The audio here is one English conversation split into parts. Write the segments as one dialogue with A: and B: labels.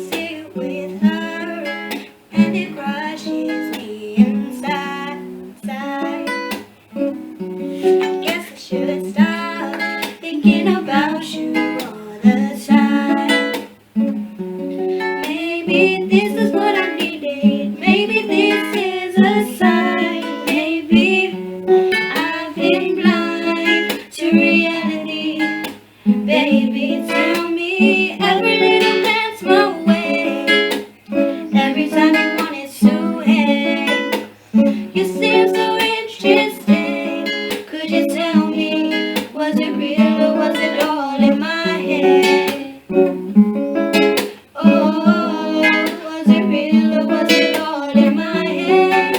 A: see you with her, and it crushes me inside. Guess I should stop thinking about you all the time. Maybe this is what I needed. Maybe this is a sign. Maybe I've been blind to reality. Baby, tell me every little glance my way. Every time you wanted to hang, you seem so interested. Could you tell me, was it real or was it all in my head? Oh, was it real or was it all in my head?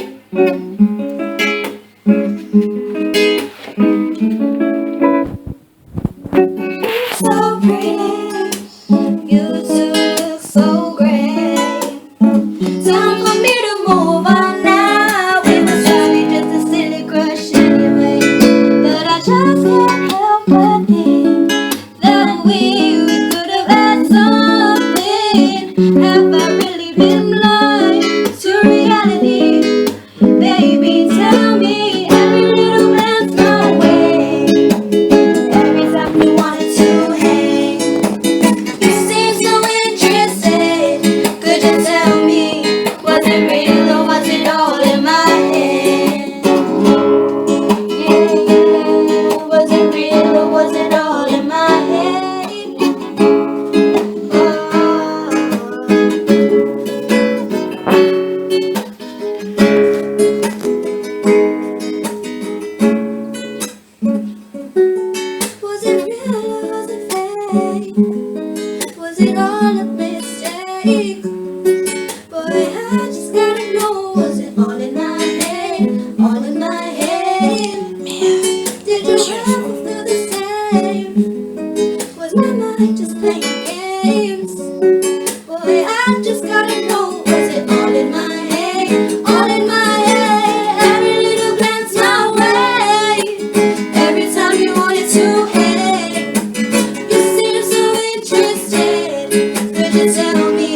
A: So pretty, you two look so great. Time for me to move on now. We was probably just a silly crush anyway, but I just can't help but think that we could have had something. Have I really been blind to reality? Baby, tell me every little glance my way. Every time you wanted to hang, you seem so interested. Could you tell me, was it real or was it all in my head? Yeah, was it real or was it all in my head? Was it real or was it fake? Was it all a mistake? Boy, I just gotta know, was it all in my head? All in my head? Did you ever feel the same? Was my mind just playing games? Boy, I just gotta know, was it all in my head? All in my head? Every little glance my way. Every time you wanted to hang, you seem so interested. Could you tell me,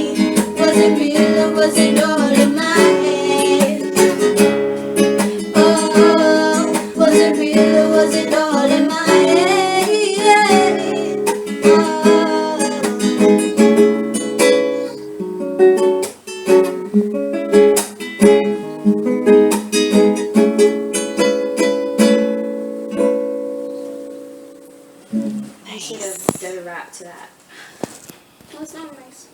A: was it real or was it all in my head? Oh, was it real or was it all in my head?
B: I should have done a rap to that.
A: What's not nice?